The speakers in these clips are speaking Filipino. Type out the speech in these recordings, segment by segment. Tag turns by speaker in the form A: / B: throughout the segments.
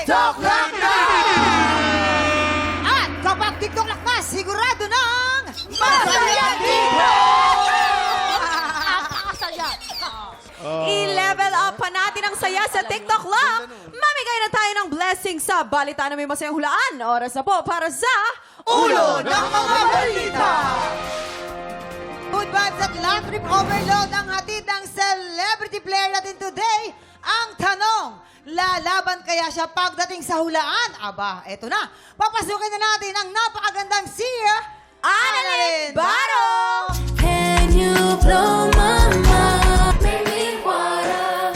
A: TikTok Lock na! At kapag TikTok Lock na, sigurado nang masaya dito!
B: I-level up pa natin ang saya sa TikTok Lock. Mamigay na tayo ng blessing sa balita na may masayang hulaan. Oras na po para sa
A: Ulo ng mga balita! Good vibes at laugh trip overload ang hatid ng celebrity player natin today. Ang tanong, lalaban kaya siya pagdating sa hulaan? Aba, eto na. Papasukin na natin ang napakagandang si Annalyn Baro!
C: Can you blow my mind? Make me wanna.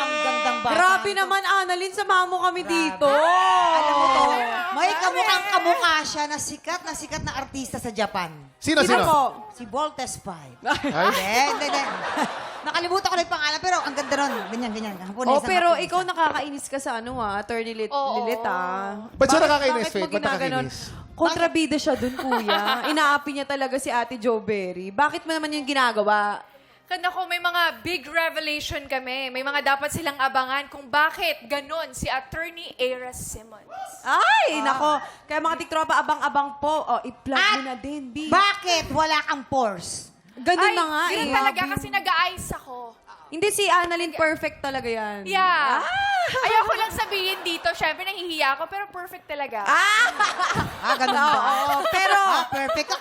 A: Ang gandang bata.
B: Grabe naman, Annalyn, samahan mo kami dito.
A: Alam mo to, may kamukhang kamukha siya na sikat na artista sa Japan.
D: Sino?
B: po?
A: Si Voltes 5.
D: Ay?
A: Hindi. Nakalimutan ko na yung pangalan, pero ang ganda nun. Ganyan. Hapones
B: Oh,
A: ang
B: pero
A: Hapones.
B: ikaw nakakainis ka sa Attorney Lilit,
D: Ba't siya nakakainis,
B: bakit mo
D: Faith? Ba't
B: ginaganon?
D: nakakainis?
B: Kontrabida siya dun, kuya. Inaapi niya talaga si Ate Jo Berry. Bakit mo naman yung ginagawa?
E: Nako, may mga big revelation kami. May mga dapat silang abangan kung bakit ganon si Attorney Era Simmons.
B: Ay, nako. Kaya mga tiktropa, abang-abang po. O, i-plug
A: At
B: mo na din, B.
A: bakit wala kang pores?
B: Ganun na nga
E: Ganun
B: eh.
E: talaga kasi nag-a-ice ako.
B: Hindi si Annalyn perfect talaga yan.
E: Yeah. Ayoko lang sabihin dito. Syempre, nahihiya ako, pero perfect talaga.
A: Ganun ba?
B: Oo, pero...
A: Perfect ka.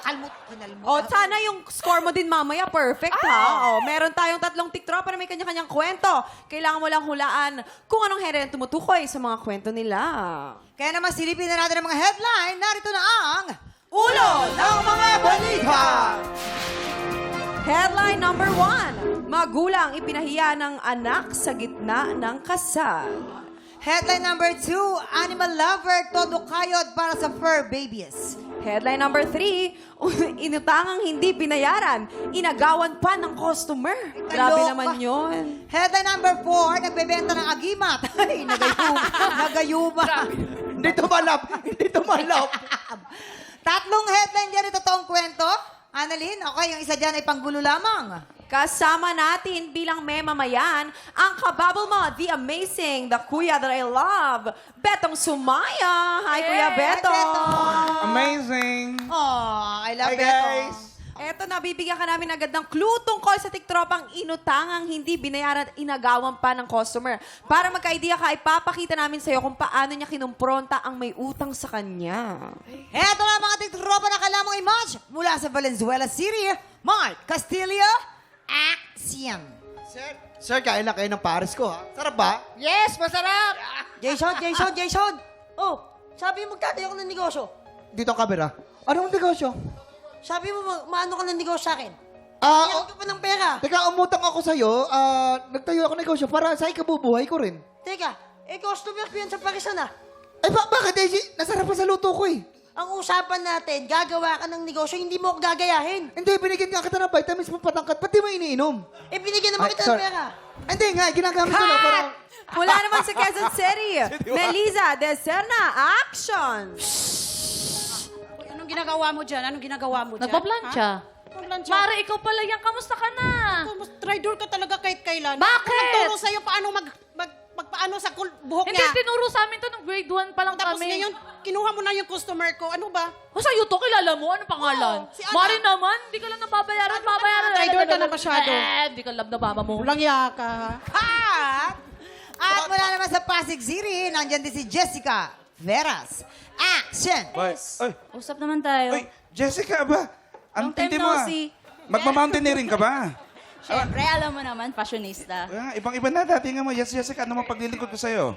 A: Kinalmot.
B: O, sana yung score mo din mamaya perfect, ha? O, meron tayong 3 tiktropa na may kanya-kanyang kwento. Kailangan mo lang hulaan kung anong here ang tumutukoy sa mga kwento nila.
A: Kaya naman silipin na natin ang mga headline. Narito na ang Ulo ng mga balita!
B: Headline number 1. Magulang ipinahiya ng anak sa gitna ng kasal.
A: Headline number 2. Animal lover todo kayod para sa fur babies.
B: Headline number 3. Inutangang hindi binayaran. Inagawan pa ng customer. Grabe
A: Kaloka.
B: naman yun.
A: Headline number 4. Nagbebenta ng agimat. Ay, nagayuma.
D: Hindi tumalap! Hindi tumalap!
A: Tatlong headline dyan, totoong kwento. Annalyn, okay, yung isa dyan ay panggulo lamang.
B: Kasama natin bilang memamayan ang kababble mo, the amazing, the kuya that I love, Betong Sumaya. Hi, Kuya Betong.
D: Amazing!
A: Oh, I love
D: Hi,
A: it.
D: guys.
B: Eto na, bibigyan ka namin agad ng clue tungkol sa tiktropang inutangang hindi binayaran at inagawan pa ng customer. Para magka-idea ka, ipapakita namin sa'yo kung paano niya kinumpronta ang may utang sa kanya.
A: Eto na mga tiktropa na kailangan mong i-match mula sa Valenzuela City, Mark Castillo, Action.
D: Sir, kain na kayo ng Paris ko, ha? Sarap ba?
F: Yes, masarap!
A: Jason.
F: Oh, sabi mo magtatayo ka ng negosyo.
D: Dito ang camera. Anong negosyo?
F: Sabi mo maano ka ng negosyo sa akin.
D: Ah,
F: Iyan ka pa ng pera.
D: teka, umutang ako sa'yo. Nagtayo ako ng negosyo para sa ikabubuhay ko rin.
F: Teka, customer ko yan sa Parisan ah.
D: Ay, bakit, Daisy? Nasarap pa sa luto ko, eh.
F: Ang usapan natin, gagawa ka ng negosyo, hindi mo ako gagayahin.
D: Hindi, binigyan nga kita ng vitamins patangkat. Ba't di mo iniinom?
F: Binigyan naman
D: Ay,
F: kita ng
D: sorry.
F: pera.
D: Hindi nga, ginagamit ko lang para...
B: Mula naman sa Quezon City, Melissa De Serna, Action!
G: Anong ginagawa mo dyan? Anong ginagawa mo dyan?
H: Nagpa-plancha.
G: Nagpa-plancha.
H: Mare, ikaw pala yan. Kamusta ka na?
G: Tridor ka talaga kahit kailan.
H: Bakit?
G: Ako nagturo sa'yo paano magpaano sa buhok
H: Hindi,
G: niya.
H: tinuro sa amin to nung grade 1 pa lang
G: Tapos
H: kami.
G: ngayon, kinuha mo na yung customer ko. Ano ba?
H: O sa'yo to, kilala mo? Ano pangalan?
G: Oo, si Ana.
H: Mare naman, hindi ka lang nababayaran.
G: Tridor ka na masyado.
H: Hindi ka love na mama mo.
G: Walang yaka.
A: At mula naman sa Pasig City, nandyan din si Jessica Veras. Action.
I: Ay,
H: Usap naman tayo.
I: Jessica ba? Ang
H: Long time
I: tindi
H: no
I: mo ah.
H: see.
I: Magmamountaineering ka ba?
H: Siyempre, alam mo naman, fashionista.
I: Ibang-iba na. Dati nga mo, yes, Jessica, ano mo paglilingkod ko sa'yo?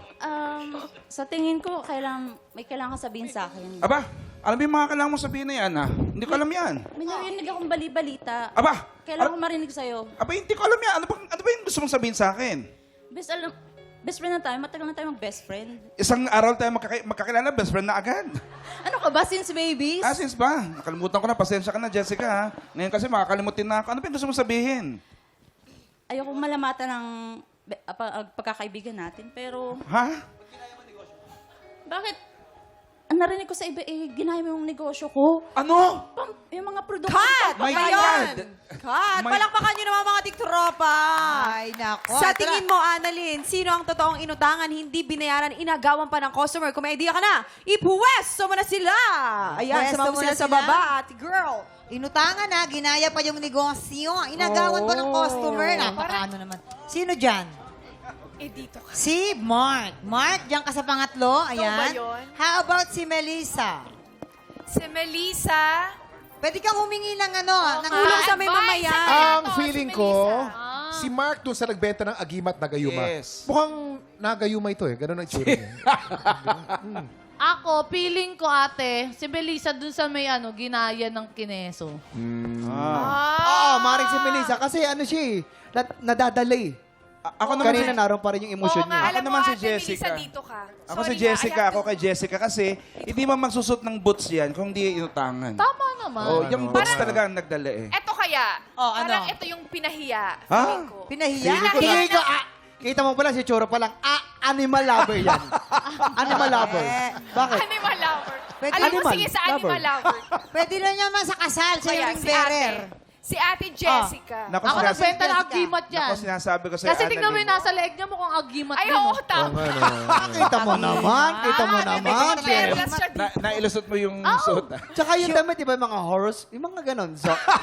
H: Sa tingin ko, may kailangan sabihin sa akin.
I: Aba, alam mo yung mga kailangan mo sabihin na yan, ha? Hindi ko alam yan.
H: May narinig akong bali-balita.
I: Aba,
H: Kailangan ko marinig sa'yo.
I: aba, hindi ko alam yan. Ano ba yung gusto mong sabihin sa akin?
H: Best friend na tayo. Matagal na tayo mag-best friend.
I: Isang araw tayo magkakilala, best friend na agad.
H: Ano ka ba, since babies?
I: Since ba? Nakalimutan ko na. Pasensya ka na, Jessica, ha? Ngayon kasi makakalimutin na ako. Ano ba yung gusto mong sabihin?
H: Ayoko malamatan ng pagkakaibigan natin, pero...
I: Ha?
H: Bakit? narinig ko sa iba, ginaya mo yung negosyo ko.
I: Ano?
H: Yung mga produkto.
B: Cut!
I: My
B: Ba
I: God!
B: yan? Cut!
I: My-
B: Palakpakan nyo naman mga tiktropa!
A: Ay, nako.
B: Sa
A: Tara.
B: tingin mo, Annalyn, sino ang totoong inutangan, hindi binayaran, inagawan pa ng customer? Kung may idea ka na, ipuwesto mo na sila! Ayan,
A: Pwesto
B: sama
A: mo
B: mo sila
A: na
B: sa
A: sila?
B: baba, ate girl.
A: Inutangan na, ginaya pa yung negosyo. Inagawan pa ng customer. Napakaano naman. Sino dyan?
E: Dito ka.
A: Si Mark. Mark, dyan ka sa pangatlo. Ayan.
E: ba yun?
A: How about si Melissa?
E: Si Melissa.
A: Pwede kang humingi ng ano, ng
B: Tulong sa may
E: Advice
B: mamayan.
E: sa
J: Ang
E: to,
J: feeling
E: si
J: ko,
E: Melissa.
J: si Mark dun sa nagbenta ng agimat na gayuma.
I: Yes.
J: Mukhang nagayuma ito eh. Ganun ang itsura niya.
K: Ako, feeling ko ate, si Melissa dun sa may ginaya ng kineso.
D: Oo, maring si Melissa. Kasi ano siya eh, nadadali.
I: Ako naman
D: Kanina naroon pa rin yung emotion
E: Oo nga,
D: niya.
E: alam
I: Ako
E: mo,
I: naman si
E: Ate Melissa,
I: Jessica.
E: dito ka.
I: Ako si
E: Sorry
I: Jessica,
E: nga,
I: ako kay Jessica kasi hindi man magsusot ng boots yan kung hindi inutangan.
K: Tama naman.
I: Oh, yung boots talaga ang nagdala eh.
E: Eto kaya,
A: Oh, ano?
E: parang ito yung pinahiya.
I: Ha?
E: feeling ko.
A: Pinahiya?
D: Tingin ko, kita mo pala si Choro pa lang, animal lover yan. Animal lover. Bakit?
E: Animal lover.
A: Pwede
E: Alam mo,
D: animal
E: sige sa
D: lover.
E: animal lover.
A: Pwede na naman sa kasal, sa
E: Kaya,
A: ring
E: si
A: bearer.
E: ate. Si Ate Jessica.
I: Naku,
K: Ako
I: sinasabi,
K: nagbenta ng agimat yan.
I: naku, sinasabi ko sa'yo,
K: Kasi tingnan mo
I: Annalyn.
K: yung nasa leeg niya, mukhang agimat
E: Ay,
K: din.
E: oo,
K: oh.
E: tama.
D: Kita mo naman, kita mo
E: Ah,
D: naman.
E: may perlas siya dito.
I: Nailusot mo yung suot. ah.
D: Tsaka yung damit, di ba, yung mga horoscope, yung mga ganon.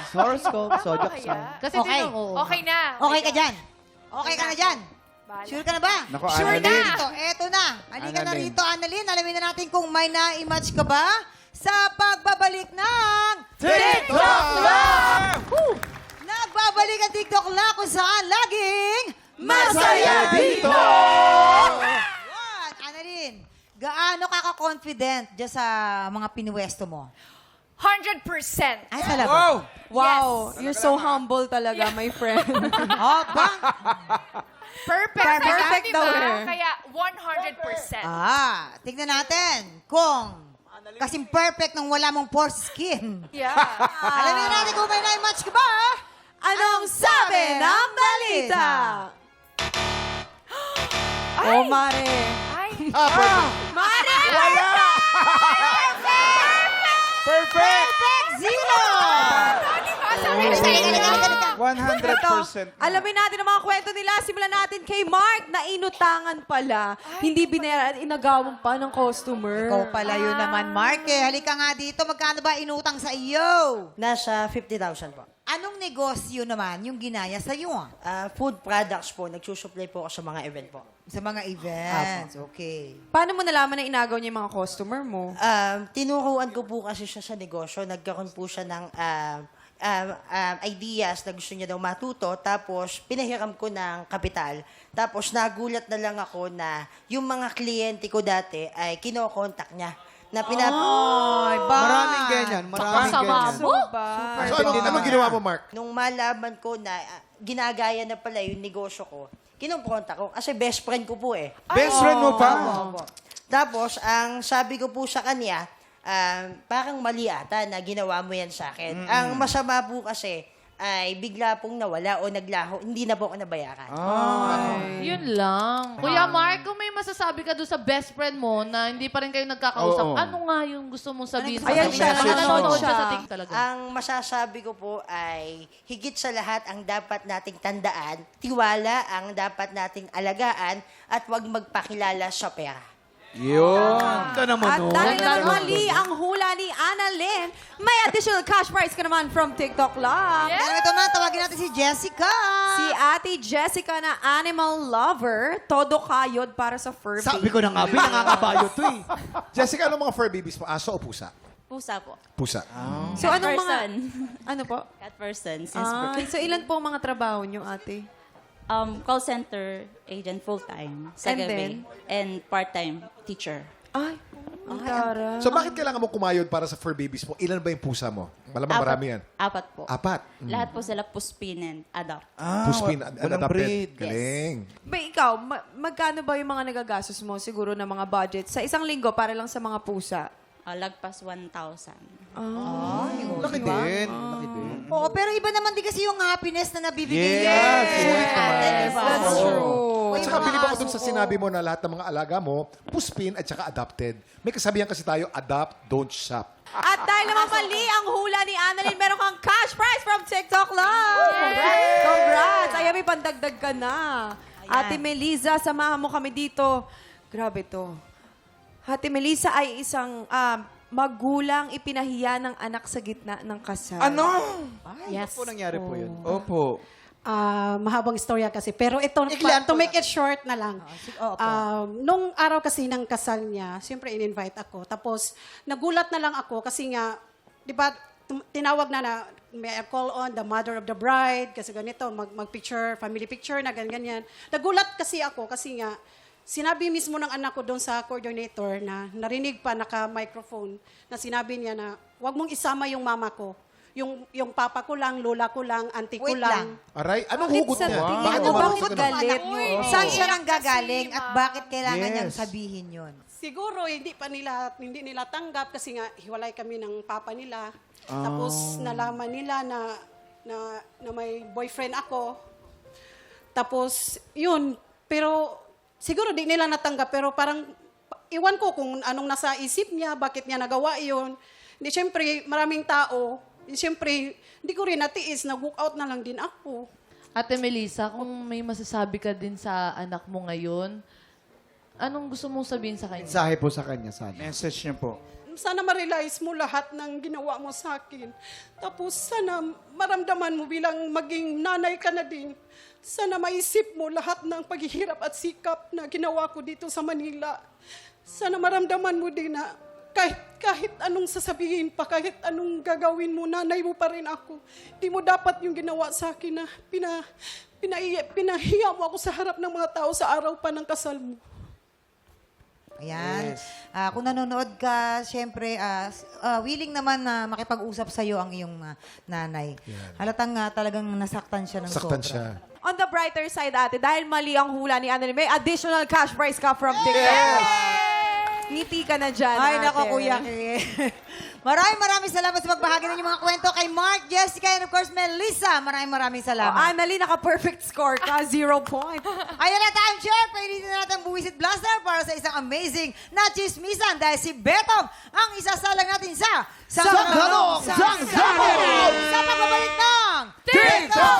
D: horoscope, zodiac
E: Kaya?
D: sign.
K: Kasi
A: Okay.
K: tingnan mo.
E: Okay na.
A: Okay ka dyan? Okay ka na dyan?
E: Bahala.
A: Sure ka na ba?
I: Naku,
A: Sure na!
I: Annalyn.
A: Eto na. Halika na
I: Annalyn.
A: rito, Annalyn. Alamin na natin kung may na-match ka ba sa pagbabalik ng
I: TikTok Love!
A: Nagbabalik ang TikTok lang kung saan laging
B: Masaya dito!
A: Yan, Annalyn, gaano ka ka-confident dyan sa mga pinuwesto mo?
E: 100%.
A: Ay, talaga?
I: Wow!
B: Wow, you're so humble talaga, my friend.
A: Oh, bang?
E: Perfect.
B: Perfect
E: diba?
B: daw eh.
E: Kaya 100%.
A: Tignan natin kung kasing perfect nung wala mong pore skin.
E: Yeah.
A: Alamin na natin kung may na-match ka ba?
B: Anong sabi ng balita? Oh, Mare.
E: Ay.
B: Mare!
I: Perfect!
A: Perfect! Zero!
E: Sabi ko
A: Halika, halika, halika.
I: 100%.
B: Alamin natin ang mga kwento nila. Simulan natin kay Mark na inutangan pala. Hindi binayaran, inagawan pa ng customer.
A: Ikaw pala yun naman, Mark. Halika nga dito. Magkano ba inutang sa iyo?
F: Nasa 50,000 po.
A: Anong negosyo naman yung ginaya sa iyo?
F: Food products po. Nagsusupply po ako sa mga event po.
A: Sa mga events. Okay.
B: Paano mo nalaman na inagaw niya yung mga customer mo?
F: Tinuruan ko po kasi siya sa negosyo. Nagkaroon po siya ng ideas na gusto niya daw matuto. Tapos, pinahiram ko ng kapital. Tapos, nagulat na lang ako na yung mga kliyente ko dati ay kinokontak niya. Na
D: Maraming ganyan, maraming
K: Kasama
D: ganyan.
K: mo?
J: So, ano ginawa mo, Mark?
F: Nung malaman ko na ginagaya na pala yung negosyo ko, kinukontak ko. Kasi best friend ko po eh.
I: Best friend mo pa?
F: Opo. Tapos, ang sabi ko po sa kanya, parang mali ata na ginawa mo yan sa akin. Ang masama po kasi ay bigla pong nawala o naglaho. Hindi na po ako nabayaran.
K: Yun lang. Kuya Mark, kung may masasabi ka doon sa best friend mo na hindi pa rin kayo nagkakausap,
I: Oo.
K: ano nga yung gusto mong sabihin
B: Ayan
K: sa
B: siya,
K: kanya?
B: nanonood
K: siya
B: siya.
K: sa TikTok talaga.
F: Ang masasabi ko po ay higit sa lahat ang dapat nating tandaan, tiwala ang dapat nating alagaan at huwag magpakilala sa pera.
I: Yun.
D: Ito naman,
B: At
D: no?
B: dahil na mali ang hula ni Annalyn, may additional cash prize ka naman from TikTok Love.
A: Pero ito na, tawagin natin si Jessica.
B: Si Ate Jessica na animal lover, todo kayod para sa fur
D: Sabi
B: baby.
D: ko na nga, nangangabayo to eh.
J: Jessica, ano mga fur babies mo? Aso o pusa?
H: Pusa po.
J: Pusa.
B: So anong mga...
H: Person.
B: Ano po?
H: Cat person. Since birth.
B: So ilan po ang mga trabaho niyo, ate?
H: Call center agent full-time. Sa
B: And
H: gabi.
B: then?
H: And part-time teacher.
B: Ay, ang tara.
J: So, bakit kailangan mo kumayod para sa fur babies mo? Ilan ba yung pusa mo? Malamang marami yan.
H: Apat po.
J: Apat.
H: Lahat po sila puspin and adopt.
J: Puspin,
I: walang
J: adopted.
I: breed.
J: Galing.
B: Ba ikaw, magkano ba yung mga nagagastos mo siguro ng mga budget sa isang linggo para lang sa mga pusa?
H: Lagpas 1,000.
D: Laki din. Laki din.
A: Oo, pero iba naman din kasi yung happiness na nabibigay.
I: Yes.
A: Sulit naman.
B: That's true.
J: At saka bilib ako dun sa sinabi mo na lahat ng mga alaga mo, puspin at saka adopted. May kasabihan kasi tayo, adopt, don't shop.
B: At dahil naman mali ang hula ni Annalyn, meron kang cash prize from TikTok Love! Congrats! Ayan, may pandagdag ka na. Ate Melissa, samahan mo kami dito. Grabe to. Ate Melissa ay isang magulang ipinahiya ng anak sa gitna ng kasal.
I: Ano?
H: Yes.
D: Po nangyari po yun.
I: Opo.
G: Mahabang istorya kasi. Pero ito,
D: Iklan
G: to
D: po
G: make it short na lang. Nung araw kasi ng kasal niya, siyempre in-invite ako. Tapos, nagulat na lang ako kasi nga, di ba, tinawag na may I call on the mother of the bride, kasi ganito, mag-picture, family picture na ganyan. Nagulat kasi ako kasi nga, sinabi mismo ng anak ko doon sa coordinator na narinig pa naka-microphone na sinabi niya na huwag mong isama yung mama ko. Yung papa ko lang, lola ko lang, auntie ko
A: Wait
G: lang.
J: Aray, anong
B: Bakit
J: hugot
B: sa
J: niya?
B: tingin
J: Bakit
B: mo?
J: naman
B: Bakit
J: gusto ganun?
B: galit?
A: Saan siya nang
E: Iyak
A: gagaling
E: kasi,
A: at
E: ma'am.
A: bakit kailangan
J: Yes.
A: niyang sabihin yun?
G: Siguro hindi nila tanggap kasi nga hiwalay kami ng papa nila. Tapos nalaman nila na may boyfriend ako. Tapos yun, pero siguro di nila natanggap pero parang iwan ko kung anong nasa isip niya, bakit niya nagawa yun. Hindi, syempre, maraming tao. Syempre, hindi ko rin natiis, nag-walk out na lang din ako.
K: Ate Melissa, kung may masasabi ka din sa anak mo ngayon, anong gusto mong sabihin sa kanya?
D: Mensahe po sa kanya sana.
I: Message niyo po.
G: Sana ma-realize mo lahat ng ginawa mo sa akin. Tapos sana maramdaman mo bilang maging nanay ka na din. Sana maisip mo lahat ng paghihirap at sikap na ginawa ko dito sa Manila. Sana maramdaman mo din na kahit anong sasabihin pa, kahit anong gagawin mo, nanay mo pa rin ako. Di mo dapat yung ginawa sa akin na pinahiya mo ako sa harap ng mga tao sa araw pa ng kasal mo.
A: Ayan. Kung nanonood ka, syempre, willing naman na makipag-usap sa'yo ang iyong nanay. Halatang talagang nasaktan siya ng
J: Saktan
A: sobra.
J: siya.
B: On the brighter side, ate, dahil mali ang hula ni Annalyn, may additional cash prize ka from TikTok. Ngiti ka na dyan,
A: Ay,
B: ate.
A: nako, Kuya Ki. Maraming salamat sa pagbahagi ng inyong mga kwento kay Mark, Jessica, and of course, Melissa. Maraming salamat.
B: Annalyn, naka-perfect score ka, 0 point.
A: Ayan na, time check. Painitin na natin ang Buwisit Blaster para sa isang amazing na chismisan dahil si Betong ang isasalang natin sa
D: Sangganong Sangganong!
A: Sa pagbabalik ng
I: TikTok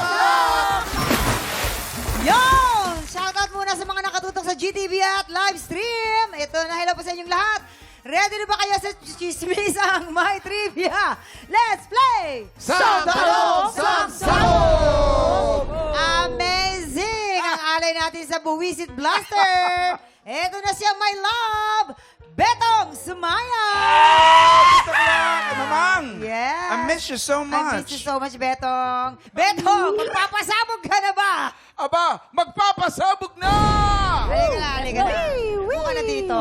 A: Yon! Shoutout muna sa mga nakatutok sa GTV at live stream. Ito na, hello po sa inyong lahat. Ready na ba kayo sa chismisang My Trivia? Let's play!
D: Sangganong Sangganong!
A: Amazing! Ang alay natin sa Buwisit Blaster. Ito na siya, my love, Betong Sumaya!
I: Mamang!
A: Yes!
I: I miss you so
A: I
I: much.
A: miss you so much, Betong. Betong, magpapasabog ka na ba?
I: Aba, magpapasabog na!
A: Halika na. Buka na dito.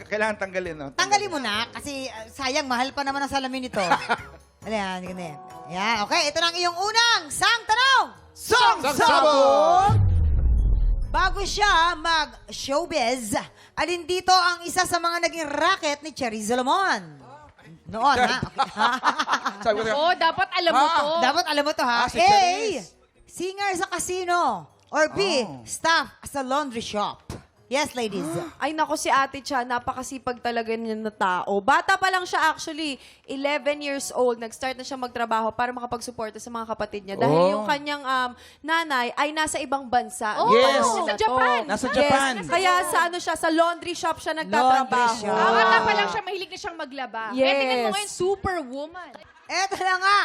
I: Kailangan tanggalin, no?
A: Tanggalin mo na, kasi sayang, mahal pa naman ang salamin nito. Ayan, ganyan. Yan, okay. Ito na ang iyong unang sang tanong.
D: Sangsabog!
A: Bago siya mag-showbiz, alin dito ang isa sa mga naging racket ni Cherry Solomon? Noon, ha?
I: Sabi ko,
E: Oo, dapat alam mo to.
A: Dapat alam mo to, ha?
I: si
A: A,
I: Cherries.
A: singer sa casino. Or B, staff sa laundry shop. Yes, ladies.
B: Ay, nako, si ate Cha, napakasipag talaga niya na tao. Bata pa lang siya actually, 11 years old, nag-start na siya magtrabaho para makapagsuporta sa mga kapatid niya. Dahil yung kanyang nanay ay nasa ibang bansa.
E: Oh,
I: Yes.
E: sa Japan.
I: Nasa
B: Yes.
I: Japan.
B: Kaya sa ano siya, sa laundry shop siya nagtatrabaho.
A: Laundry shop.
E: Bata pa lang siya, mahilig na siyang maglaba.
B: Yes.
E: Kaya tingnan mo ngayon, superwoman.
A: Eto na nga.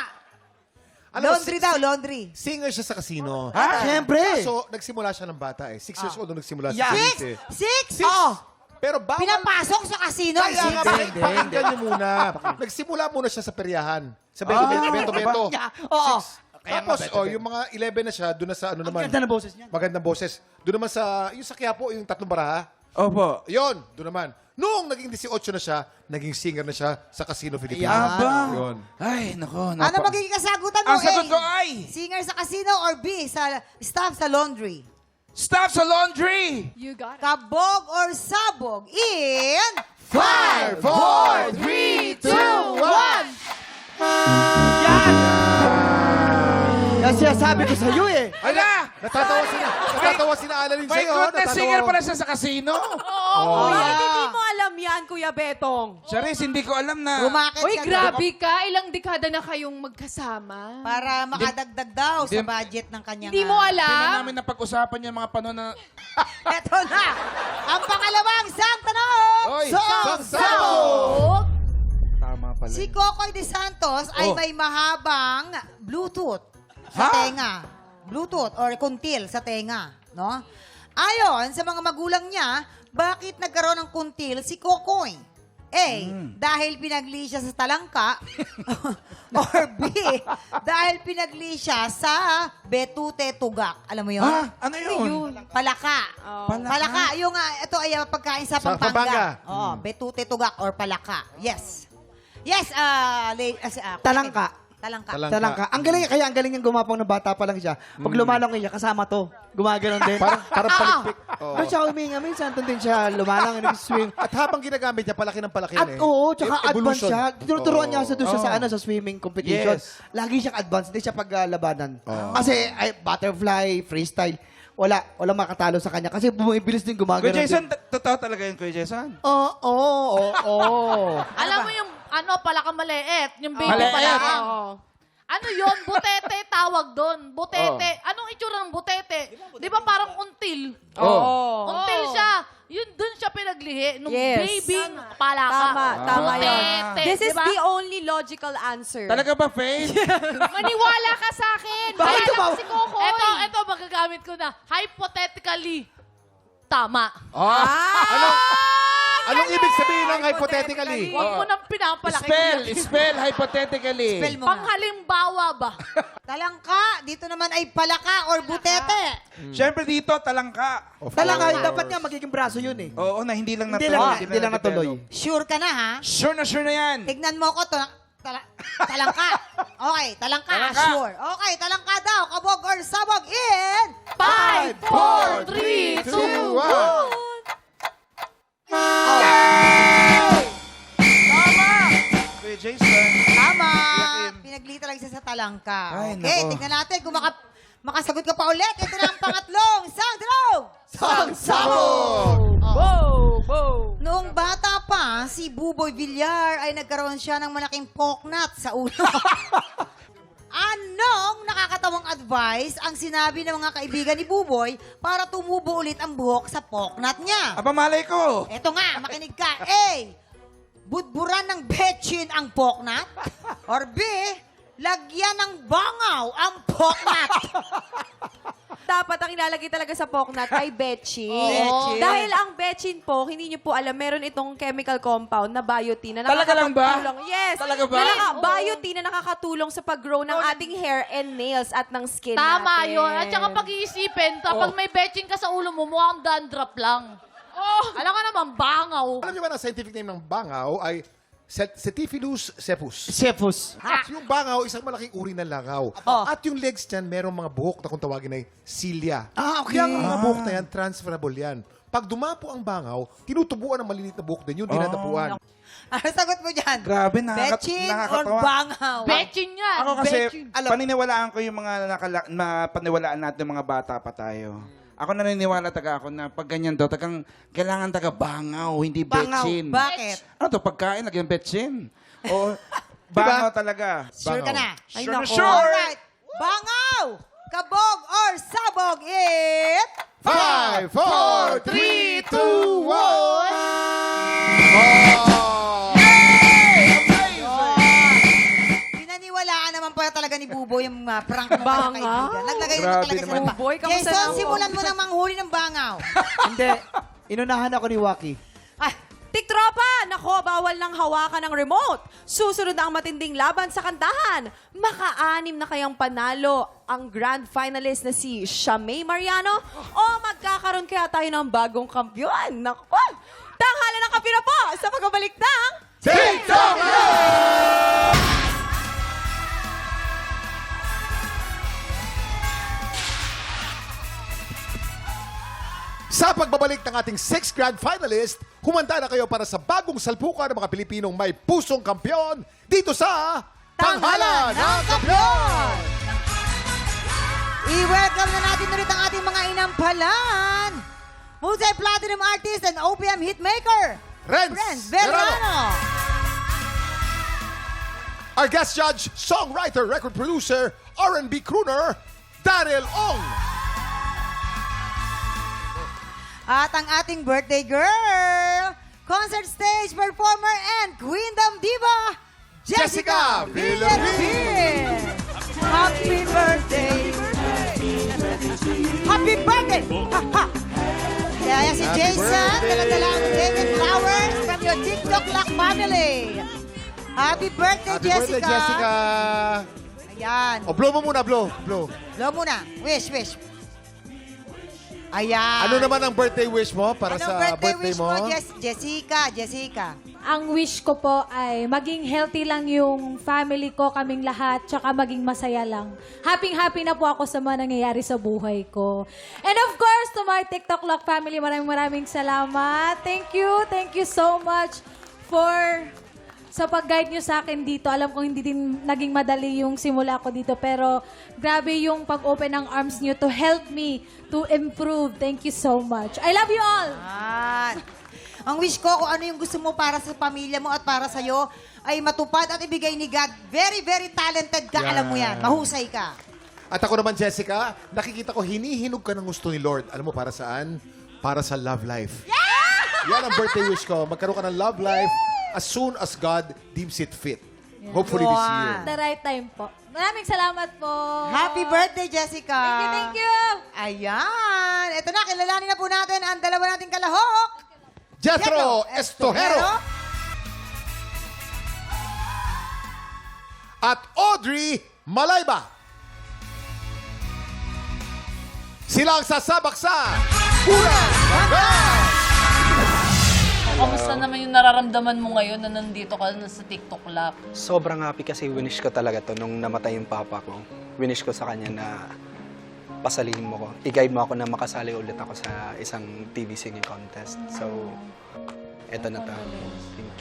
A: Laundry daw, laundry.
J: Singer siya sa casino.
D: Siyempre!
J: So, nagsimula siya ng bata eh. 6 years old nung nagsimula
I: Yeah.
J: sa
A: Six?
J: Cavite.
A: Six?
J: Six.
A: Oh,
J: Pero bawal.
A: pinapasok sa casino.
J: Kaya nga,
A: Six.
J: pakinggan niyo muna. Nagsimula muna siya sa peryahan. Sa bento-bento.
A: Oo.
J: Tapos, yung mga 11 na siya, doon na sa ano naman.
D: Ganda na boses niya.
J: Magandang boses. Doon naman sa, yung sa Quiapo, yung tatlong baraha.
I: Opo.
J: Yun, doon naman. Noong naging 18 na siya, naging singer na siya sa Casino Philippines.
I: Aba.
J: Yun.
I: Ay, nako.
A: Ano magiging kasagutan mo?
I: Ang sagot
A: A,
I: ko ay,
A: singer sa casino or B, sa staff sa laundry?
I: staff sa laundry!
E: You got it.
A: Kabog or sabog in
D: 5, 4, 3, 2, 1!
A: Yes,
D: ang sinasabi ko sa iyo eh.
I: Ala!
J: Natatawa si Annalyn
I: My
J: sa'yo.
I: goodness, singer pala siya sa casino.
B: Bakit hindi mo alam yan, Kuya Betong?
I: Charis, hindi ko alam na.
A: Rumakit
E: Uy,
A: ka
E: grabe ka. Ilang dekada na kayong magkasama.
A: para makadagdag daw sa
I: Hindi-
A: budget ng kanyang...
E: Hindi mo
I: Hindi na
E: alam?
I: namin napag-usapan yung mga panon na...
A: Eto na! Ang pangalawang sang tanong!
I: Oy,
A: Sabog!
I: Tama pala.
A: Si Cocoy de Santos ay
I: Oh.
A: may mahabang Bluetooth sa tenga. Bluetooth or kuntil sa tenga, no? Ayon sa mga magulang niya, bakit nagkaroon ng kuntil si Cocoy? A, dahil pinagli siya sa talangka. Or B, dahil pinagli siya sa betute tugak. Alam mo yun?
I: Ah, ano yun?
A: Palaka. Palaka. Yung, ito ay pagkain sa
J: Sa
A: Pampanga.
J: Pampanga.
A: Oo, betute tugak or palaka. Yes. Yes,
D: Talangka.
A: Talangka.
D: Talangka. Ang galing, kaya ang galing niyang gumapang ng bata pa lang siya. Pag lumalang niya, kasama to. Gumaganon din.
J: Parang palikpik.
D: Doon siya huminga. Minsan doon din siya lumalang, nag-swim.
J: At habang ginagamit niya, palaki ng palaki
D: At
J: yan eh.
D: oo, tsaka advance
J: Evolution.
D: siya. Tinuturuan niya sa doon siya
I: Oo.
D: sa ano sa swimming competition.
I: Yes.
D: Lagi siyang advance, hindi siya paglabanan. Kasi ay, butterfly, freestyle, walang makatalo sa kanya kasi bumibilis din
I: Kuya
D: gumagano.
I: Jason, totoo talaga yun, Kuya Jason?
D: Oo.
K: Alam mo yung, palaka maliit, yung baby
I: Maliit.
K: palaka. Ano yun? Butete tawag doon. Butete. Anong itsura ng butete? Di ba parang until?
I: Oo.
K: Until siya. Yun, dun siya pinaglihi. Nung
B: Yes.
K: baby palaka.
B: Tama yun.
K: Butete.
B: This is
K: Diba?
B: the only logical answer.
I: Talaga ba, Faith?
E: Maniwala ka sa akin.
D: Bakit
E: Kaya
D: tumawa?
E: si Cocoy.
K: Ito, magagamit ko na. Hypothetically, tama.
J: Anong ibig sabihin ng hypothetically?
K: Huwag mo nang pinapalaki.
I: Spell, hypothetically.
A: Spell mo nga.
K: Panghalimbawa ba?
A: Talangka. Dito naman ay palaka or butete.
I: Siyempre dito, talangka.
D: Talangka, dapat nga magiging braso yun eh.
I: Oo, na hindi lang
D: Hindi
I: natuloy.
D: lang natuloy.
A: Sure ka na, ha?
I: Sure na yan.
A: Tignan mo ko to. Talangka. Okay, talangka.
I: Talangka.
A: Sure. Okay, talangka daw. Kabog or sabog in...
K: 5, 4, 3, 2, 1.
I: Kuya Jason.
A: Tama.
I: Yakin.
A: Pinagli talaga siya sa talangka.
I: Ay,
A: Okay,
I: nako.
A: tignan natin kung makasagot ka pa ulit. Ito na ang pangatlong sang tanong. Noong bata pa, si Buboy Villar ay nagkaroon siya ng malaking poknat sa ulo. Anong nakakatawang advice ang sinabi ng mga kaibigan ni Buboy para tumubo ulit ang buhok sa poknat niya?
I: Aba, malay ko.
A: Eto nga, makinig ka. A, budburan ng betchin ang poknat. Or B, lagyan ng bangaw ang poknat.
B: Dapat ang ilalagay talaga sa poknat ay betchin.
A: Betchin.
B: Dahil ang betchin po, hindi niyo po alam, meron itong chemical compound na biotin na
I: Talaga lang ba?
B: nakakatulong. Yes.
I: Talaga ba?
B: Biotin na nakakatulong sa pag-grow ng ating hair and nails at ng skin
K: Tama
B: natin.
K: yun. At saka pag-iisipin, kapag may betching ka sa ulo mo, mukhang dandruff lang. Alam ka naman, bangaw.
J: Alam niyo ba na scientific name ng bangaw ay Cephilus cephus.
D: Cephus.
J: At yung bangaw, isang malaking uri ng langaw. At yung legs niyan, merong mga buhok na kung tawagin ay cilia.
D: Okay.
J: Yung mga buhok na yan, transferable yan. Pag dumapo ang bangaw, tinutubuan ng maliliit na buhok din, yung dinadapuan.
A: Ano sagot mo dyan?
I: Grabe,
A: Betchin or
I: nakakatawa.
A: bangaw?
K: Betching yan.
I: Ako kasi,
K: Betching.
I: paniniwalaan ko yung mga paniwalaan natin mga bata pa tayo. Ako naniniwala ako na pag ganyan daw, kailangan bangaw, hindi
A: Bangaw.
I: betchin.
A: Bakit?
I: Ano to, pagkain, lagyan betchin. O, bangaw talaga.
A: Sure ka na?
B: Ay,
I: Sure na
B: nako.
I: sure.
A: Alright. Bangaw! Kabog or sabog in...
J: 5, 4, 3, 2, 1.
A: Pinaniwalaan naman pala talaga ni Buboy yung prank ng mga kaibigan. Naglagay naman
I: Grabe
A: talaga siya
I: naman.
A: ng
B: Buboy, kamusta
A: Jason,
B: na ako?
A: simulan mo nang manghuli ng bangaw.
D: Hindi. Inunahan ako ni Waki.
A: Ah,
B: Tiktropa! Nako, bawal nang hawakan ng remote. Susunod na ang matinding laban sa kantahan. Maka-anim na kayang panalo ang grand finalist na si Shamay Mariano o magkakaroon kaya tayo ng bagong kampyon? Nako! Tanghala ng kampiyon na po sa pagbabalik ng...
J: TikTok! Sa pagbabalik ng ating 6 grand finalist, humanda na kayo para sa bagong salpukan ng mga Pilipinong may pusong kampyon dito sa Tanghala ng Kampyon!
A: I-welcome na natin ulit ang ating mga inampalan. Multi-platinum artist and OPM hitmaker,
J: Renz
A: Verano.
J: Our guest judge, songwriter, record producer, R&B crooner, Daryl Ong.
A: At ang ating birthday girl, concert stage performer and Queendom diva, Jessica Villarreal. Happy birthday! Happy birthday! Ha, ha. Kaya si Jason, dala-dala ang dated flowers from your TikTok Lock family. Happy birthday,
J: Happy
A: Jessica!
J: birthday, Jessica.
A: Ayan.
J: O, blow mo muna, blow. Blow.
A: Blow muna. Wish. Ayan.
J: Ano naman ang birthday wish mo para
A: Anong
J: sa birthday
A: wish
J: mo?
A: Jessica?
H: Ang wish ko po ay maging healthy lang yung family ko, kaming lahat, tsaka maging masaya lang. Happy na po ako sa mga nangyayari sa buhay ko. And of course, to my TikTok Lock family, maraming salamat. Thank you so much sa pag-guide nyo sa akin dito. Alam ko hindi din naging madali yung simula ko dito, pero grabe yung pag-open ng arms nyo to help me to improve. Thank you so much. I love you all!
A: Ang wish ko, kung ano yung gusto mo para sa pamilya mo at para sa'yo, ay matupad at ibigay ni God. Very, very talented ka.
J: Yan.
A: Alam mo yan. Mahusay ka.
J: At ako naman, Jessica, nakikita ko hinihinog ka ng gusto ni Lord. Alam mo para saan? Para sa love life. Yan ang birthday wish ko. Magkaroon ka ng love life as soon as God deems it fit. Hopefully this year.
H: The right time po. Maraming salamat po.
A: Happy birthday, Jessica.
H: Thank you.
A: Ayan. Ito na, kilalanin na po natin ang dalawa nating kalahok.
J: Jethro Estojero. At Audrey Malayba. Sila ang sasabak sa Unang Hanggang!
K: Kamusta naman yung nararamdaman mo ngayon na nandito ka na sa TikTok Lab?
L: Sobrang happy kasi winish ko talaga to nung namatay yung papa ko. Winish ko sa kanya na pasalin mo ko. I-guide mo ako na makasali ulit ako sa isang TV singing contest. So, eto na to.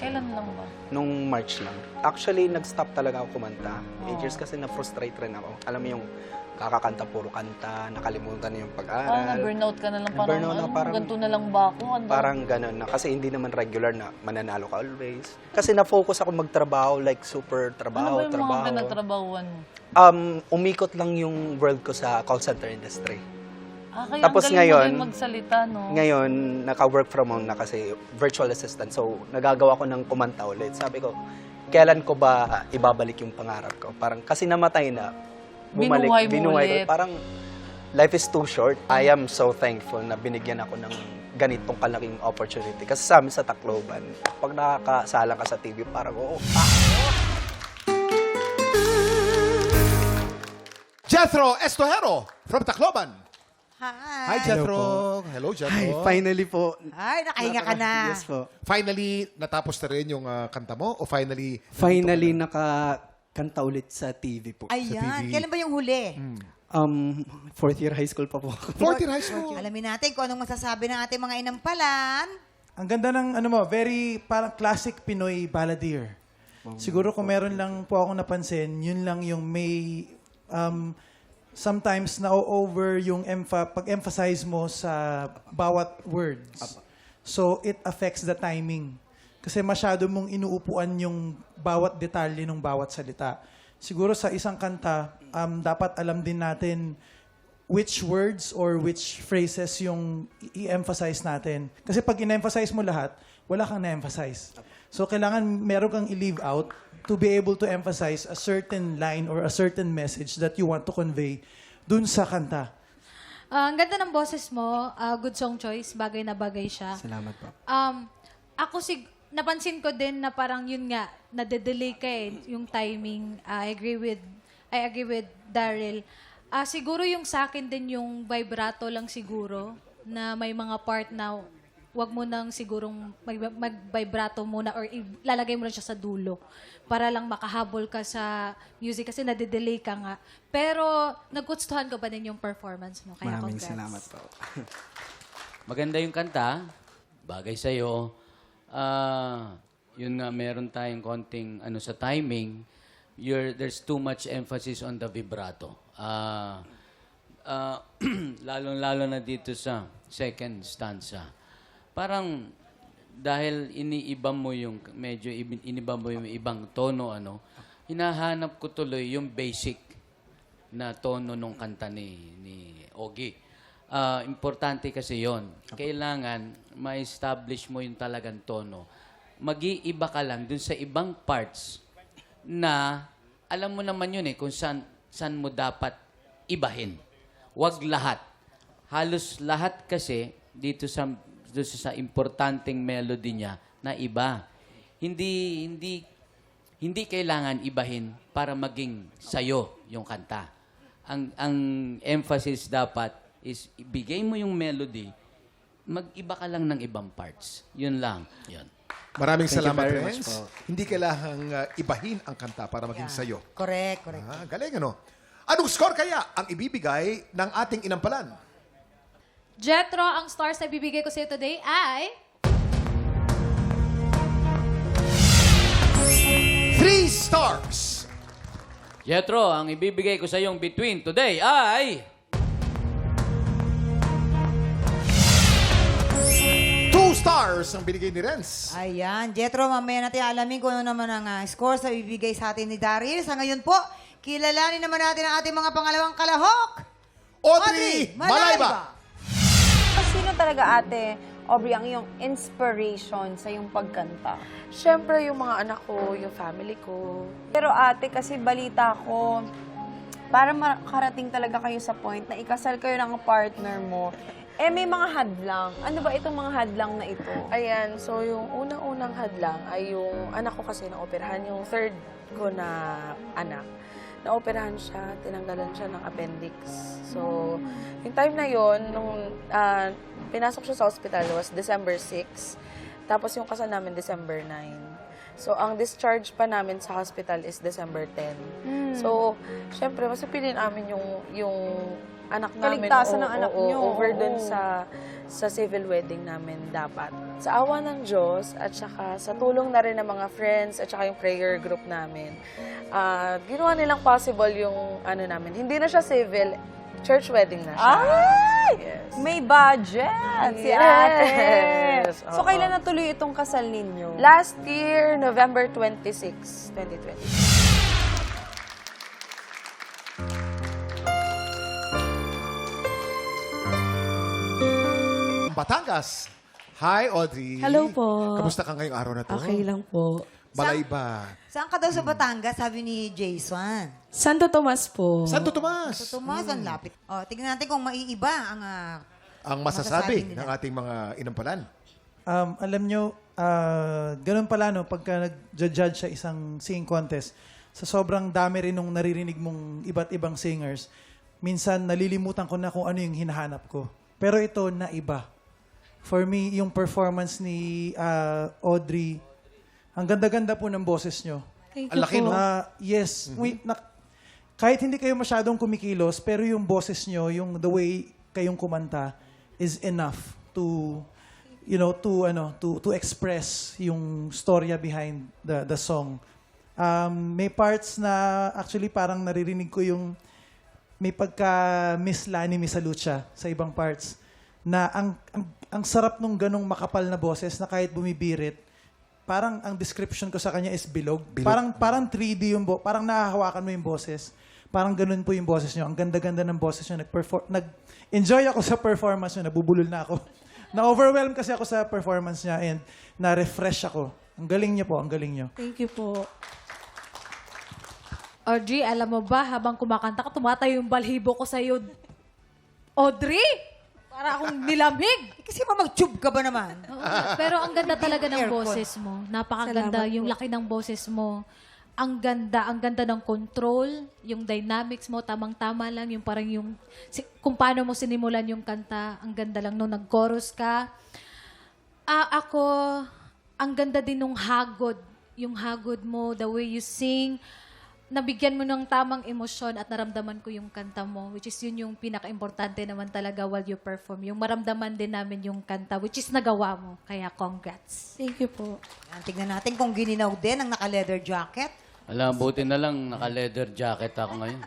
K: Kailan lang ba?
L: Nung March lang. Actually, nag-stop talaga ako kumanta. 8 years kasi na-frustrate rin ako. Alam mo yung kakakanta, puro kanta, nakalimutan na yung pag-aaral.
K: na-burnout ka na lang. Parang,
L: Na-burnout na, parang-
K: ganito na lang ba ako?
L: Parang ganun na. Kasi hindi naman regular na mananalo ka always. Kasi na-focus ako magtrabaho, like super
K: Ano
L: trabaho,
K: ba yung mga
L: trabaho.
K: pinagtrabahuan mo?
L: Umikot lang yung world ko sa call center industry.
K: Kaya
L: Tapos
K: ang galing
L: ngayon,
K: mo din magsalita, no?
L: Ngayon, naka-work from home na kasi virtual assistant. So, nagagawa ko ng kumanta ulit. Sabi ko, kailan ko ba ibabalik yung pangarap ko? Parang kasi namatay na.
K: Binuhay mo ulit.
L: Parang life is too short. I am so thankful na binigyan ako ng ganitong kalaking opportunity. Kasi sa amin sa Tacloban, pag nakakasalang ka sa TV, parang
J: Jethro Estojero from Tacloban.
A: Hi.
J: Hi, Jethro. Hello, Jethro.
L: Hi, finally po.
A: Ay, nakahinga ka na.
L: Yes po.
J: Finally, natapos na rin yung kanta mo? O finally...
L: Finally, nakakanta ulit sa TV po.
A: Ayan. Kailan ba yung huli?
L: Fourth year high school pa po.
J: Fourth year high school.
A: Alamin natin kung anong masasabi ng ating mga inampalan.
M: Ang ganda ng very parang classic Pinoy balladeer. Siguro kung meron lang po akong napansin, yun lang yung may sometimes na-over yung pag-emphasize mo sa bawat words. So it affects the timing. Kasi masyado mong inuupuan yung bawat detalye ng bawat salita. Siguro sa isang kanta, dapat alam din natin which words or which phrases yung i-emphasize natin. Kasi pag in-emphasize mo lahat, wala kang na-emphasize. So kailangan meron kang i-leave out to be able to emphasize a certain line or a certain message that you want to convey dun sa kanta.
H: Ang ganda ng boses mo. Good song choice. Bagay na bagay siya.
L: Salamat po.
H: Napansin ko din na parang yun nga, nade-delay ka yung timing. I agree with Daryl. Siguro yung sa akin din yung vibrato lang siguro na may mga part na wag mo nang sigurong mag-vibrato muna or ilalagay mo lang siya sa dulo para lang makahabol ka sa music kasi nade-delay ka nga. Pero naggustuhan ko ba din yung performance mo? Kaya
L: Maraming
H: congrats.
L: salamat po.
N: Maganda yung kanta, bagay sa'yo. Yun nga, meron tayong konting sa timing. There's too much emphasis on the vibrato. lalong-lalo na dito sa second stanza. Parang dahil iniiba mo yung iniba mo yung ibang tono hinahanap ko tuloy yung basic na tono nung kanta ni Ogie. Importante kasi yon. Kailangan ma-establish mo yung talagang tono. Mag-iiba ka lang dun sa ibang parts na alam mo naman yun kung saan mo dapat ibahin. Huwag lahat. Halos lahat kasi dito sa importanteng melody niya na iba. Hindi kailangan ibahin para maging sayo yung kanta. Ang emphasis dapat is ibigay mo yung melody, mag-iba ka lang ng ibang parts. Yun lang. Yun.
J: Maraming
D: Thank you
J: salamat,
D: very
J: Renz.
D: much po.
J: Hindi kailangang ibahin ang kanta para maging sayo.
A: Correct.
J: Galing, ano? Anong score kaya ang ibibigay ng ating inampalan?
H: Jetro, ang stars na bibigay ko sa'yo today ay...
J: 3 stars.
N: Jetro, ang ibibigay ko sa iyong between today ay...
J: 2 stars ang binigay ni Renz.
A: Ayan, Jetro, mamaya natin alamin kung ano naman ang score sa bibigay sa atin ni Daryl. Sa ngayon po, kilalanin naman natin ang ating mga pangalawang kalahok.
J: Audrey Malayba.
B: Sino talaga, Ate Aubrey, ang iyong inspiration sa iyong pagkanta?
E: Siyempre, yung mga anak ko, yung family ko.
B: Pero ate, kasi balita ko, para makarating talaga kayo sa point na ikasal kayo ng partner mo, may mga hadlang. Ano ba itong mga hadlang na ito?
E: Ayan, so yung unang-unang hadlang ay yung anak ko kasi na-operahan, yung third ko na anak. Na-operahan siya, tinanggalan siya ng appendix. So, yung time na yon nung pinasok siya sa hospital was December 6. Tapos yung kasal namin December 9. So, ang discharge pa namin sa hospital is December 10. So, syempre, mas pipiliin namin yung anak namin.
B: Kaligtasan ng anak niyo.
E: Over dun sa civil wedding namin dapat. Sa awa ng Diyos at saka sa tulong na rin ng mga friends at saka yung prayer group namin, ginawa nilang possible yung ano namin. Hindi na siya civil, church wedding na siya.
B: Ay!
E: Yes.
B: May budget si
E: Yes.
B: ate. So,
E: Oo.
B: kailan natuloy itong kasal ninyo?
E: Last year, November 26, 2020.
J: Batangas. Hi, Audrey.
O: Hello po.
J: Kamusta ka ngayong araw na to?
O: Okay lang po.
J: Malayba.
A: Saan ka daw sa Batangas, sabi ni Jason?
O: Santo Tomas po.
J: Santo Tomas.
A: Sa Tomas, ang lapit. O, tignan natin kung maiiba
J: Ang masasabi
A: masasabi
J: ng
A: nila.
J: ating mga inampalan.
M: Alam nyo, ganun pala, no, pagka nag-judge sa isang singing contest, sa sobrang dami rin nung naririnig mong iba't ibang singers, minsan nalilimutan ko na kung ano yung hinahanap ko. Pero ito, naiba. For me, yung performance ni Audrey, ang ganda-ganda po ng boses nyo.
O: Thank
J: Ang laki,
O: you po.
J: no?
M: Yes. Kahit hindi kayo masyadong kumikilos, pero yung boses nyo, yung the way kayong kumanta is enough to to express yung storya behind the song. May parts na actually parang naririnig ko yung may pagka Miss Lani Misalucha sa ibang parts na ang sarap nung ganong makapal na boses na kahit bumibirit, parang ang description ko sa kanya is bilog. Parang 3D yung parang nahahawakan mo yung boses. Parang ganun po yung boses nyo. Ang ganda-ganda ng boses nyo. Nag-enjoy ako sa performance nyo. Nabubulol na ako. Na-overwhelm kasi ako sa performance niya and na-refresh ako. Ang galing niyo po, ang galing niyo.
O: Thank you po.
H: Audrey, alam mo ba, habang kumakanta ka, tumatayo yung balhibo ko sa'yo. Audrey! Para akong nilamig.
A: Kasi mag-tube ka ba naman?
H: Pero ang ganda talaga ng
A: Aircon.
H: boses mo. Napakaganda
O: Salamat
H: yung
O: po.
H: laki ng boses mo. Ang ganda ng control, yung dynamics mo, tamang-tama lang, yung parang yung, kung paano mo sinimulan yung kanta, ang ganda lang nung nag-chorus ka. Ako, ang ganda din nung hagod, yung hagod mo, the way you sing, nabigyan mo ng tamang emosyon at naramdaman ko yung kanta mo, which is yun yung pinaka-importante naman talaga while you perform. Yung maramdaman din namin yung kanta, which is nagawa mo. Kaya congrats.
O: Thank you po.
A: Yan, tignan natin kung gininaw din ang naka-leather jacket.
N: Alam, buti na lang naka-leather jacket ako ngayon.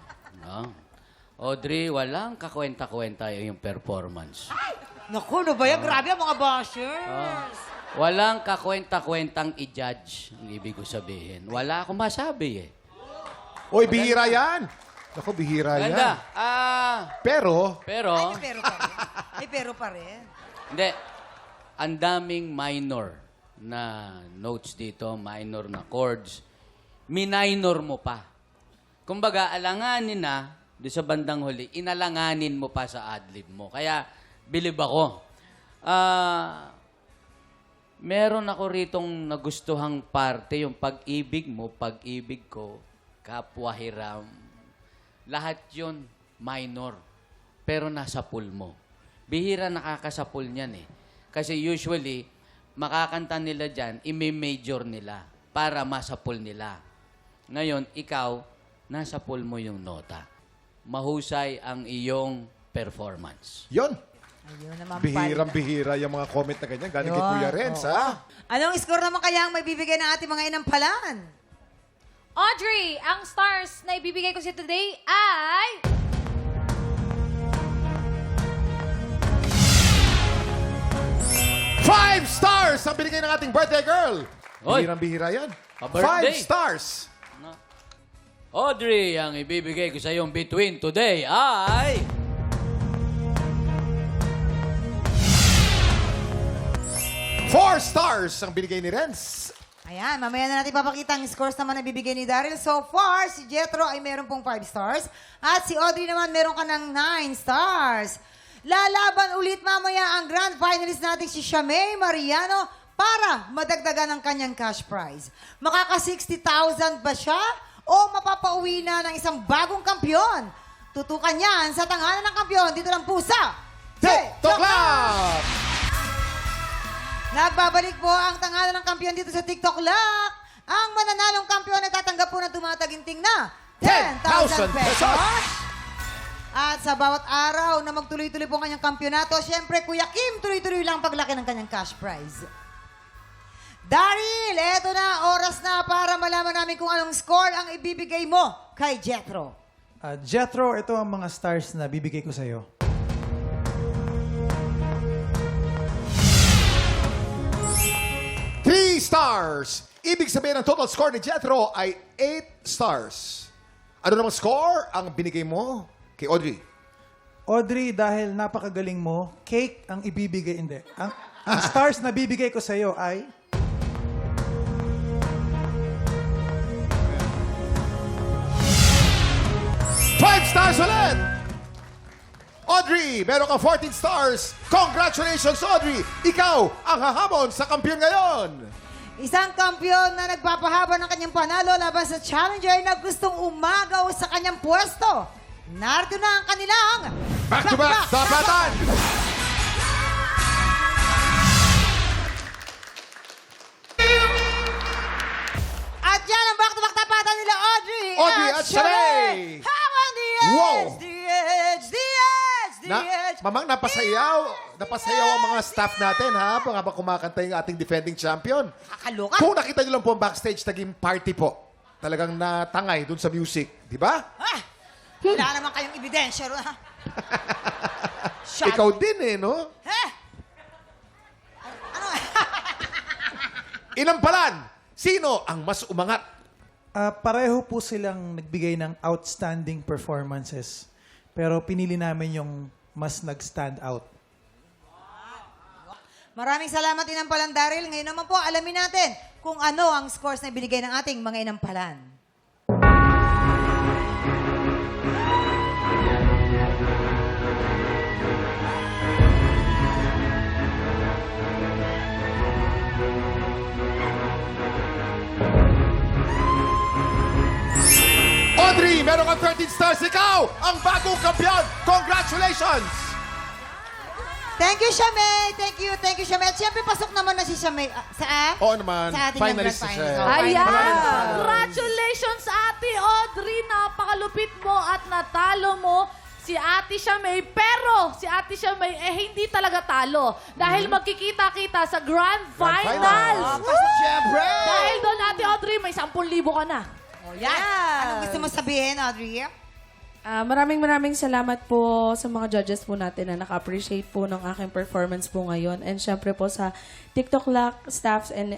N: Audrey, walang kakwenta-kwenta yung performance.
A: Naku, ano ba yan? Grabe ang mga bashers.
N: Walang kakwenta-kwentang i-judge, ang ibig ko sabihin. Wala akong masabi eh.
J: Oy, bihira yan. Naku, bihira yan.
N: Ganda.
J: Pero,
A: Ay, pero pa rin. Ay, pero pa rin.
N: Hindi. Ang daming minor na notes dito, minor na chords. Minor mo pa. Kumbaga, alanganin na, di sa bandang huli, inalanganin mo pa sa adlib mo. Kaya, bilib ako. Meron ako ritong nagustuhang parte, yung pag-ibig mo, pag-ibig ko, kapwa hiram. Lahat yun, minor. Pero nasa pool mo. Bihira nakakasapul niyan eh. Kasi usually, makakanta nila dyan, imi-major nila para masapul nila. Ngayon, ikaw, nasa pool mo yung nota. Mahusay ang iyong performance.
J: Yon.
A: Ayun naman
J: Bihirang-bihira yung mga comment na ganyan. Galing kay
A: Yun,
J: Kuya Renz,
A: oo.
J: ha?
A: Anong score naman kaya ang may bibigay ng ating mga inampalan?
H: Audrey, ang stars na ibibigay ko sa today ay...
J: Five stars ang binigay ng ating birthday girl.
N: Oy.
J: Bihirang-bihira yan.
N: Pa-birthday.
J: 5 stars.
N: Audrey, ang ibibigay ko sa iyong between today ay...
J: 4 stars ang binigay ni Renz.
A: Ayan, mamaya na natin papakita ang scores naman na bibigay ni Daryl. So far, si Jethro ay meron pong 5 stars. At si Audrey naman meron ka ng 9 stars. Lalaban ulit mamaya ang grand finalist natin si Shamay Mariano para madagdagan ang kanyang cash prize. Makaka 60,000 ba siya o mapapauwi na ng isang bagong kampyon? Tutukan yan sa tanghalan ng kampyon dito lang po sa
J: TikTok Club!
A: Nagbabalik po ang tanghalan ng kampyon dito sa TikTok Lock. Ang mananalong kampyon ay tatanggap po ng tumataginting na 10,000 pesos. At sa bawat araw na magtuloy-tuloy po ang kanyang kampyonato, syempre, Kuya Kim, tuloy-tuloy lang paglaki ng kanyang cash prize. Daryl, eto na, oras na para malaman namin kung anong score ang ibibigay mo kay Jethro.
M: Jethro, ito ang mga stars na bibigay ko sa'yo.
J: Three stars. Ibig sabihin ang total score ni Jethro ay 8 stars. Ano namang score ang binigay mo kay Audrey?
M: Audrey, dahil napakagaling mo, cake ang ibibigay. Hindi. Ang stars na bibigay ko sa'yo ay...
J: Five stars ulit! Audrey, meron ka 14 stars. Congratulations, Audrey! Ikaw ang hahamon sa kampiyon ngayon.
A: Isang kampyon na nagpapahaba ng kanyang panalo laban sa challenger na gustong umagaw sa kanyang pwesto. Narito na ang kanilang
J: Back-to-back tapatan!
A: At yan ang back-to-back tapatan nila Audrey
J: At Shamay!
A: Hang on the edge,
J: Wow!
A: the edge, the edge, the edge.
J: Mamang napasayaw ang mga staff natin, ha? Habang kumakanta yung ating defending champion.
A: Kakaloka.
J: Kung nakita nyo lang po ang backstage, naging party po. Talagang natangay dun sa music. Di ba?
A: Wala naman kayong ebidensya. Ha?
J: Ikaw din eh, no? Inampalan! Sino ang mas umangat?
M: Pareho po silang nagbigay ng outstanding performances. Pero pinili namin yung mas nag-stand out.
A: Maraming salamat inampalan, Daryl. Ngayon naman po, alamin natin kung ano ang scores na binigay ng ating mga inampalan.
J: Audrey, meron kang 13 stars. Ikaw, ang bagong kampiyon. Congratulations!
A: Thank you, Shamay. Thank you, Shamay. At syempre, pasok naman na si Shamay. Saan?
J: Oo naman.
A: Sa ating
J: Finalist
A: grand
J: na siya.
A: finals.
K: Ayan! Congratulations, Ate Audrey! Napakalupit mo at natalo mo si Ate Shamay. Pero si Ate Shamay, hindi talaga talo. Dahil magkikita-kita sa Grand Finals.
A: Syempre!
K: Dahil doon, Ate Audrey, may 10,000 ka na.
A: Oh, yan. Anong gusto mo sabihin, Audrey?
O: Maraming salamat po sa mga judges po natin na naka-appreciate po ng aking performance po ngayon. And syempre po sa TikTok Lock staffs and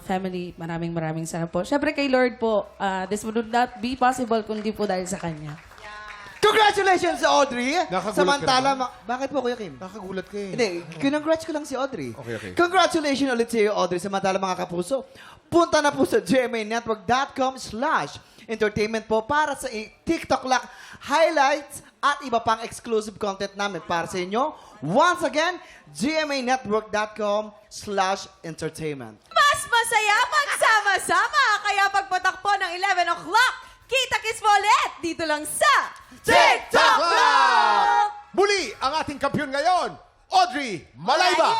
O: family, maraming salamat po. Syempre kay Lord po, this would not be possible kundi po dahil sa Kanya.
D: Congratulations, Audrey!
J: Nakagulat
D: Samantala,
J: ka naman.
D: bakit po, Kuya Kim?
J: Nakagulat ka eh.
D: Hindi, congrats ko lang si Audrey.
J: Okay.
D: Congratulations ulit sa iyo, Audrey. Samantala, mga kapuso, punta na po sa gmanetwork.com/entertainment po para sa TikTok Lock highlights at iba pang exclusive content namin para sa inyo. Once again, gmanetwork.com/entertainment.
B: Mas masaya magsama-sama. Kaya pagpatak po ng 11 o'clock, kita-kits mo ulit dito lang sa
J: TikTok Lock! Muli, ang ating kampiyon ngayon, Audrey Malayba!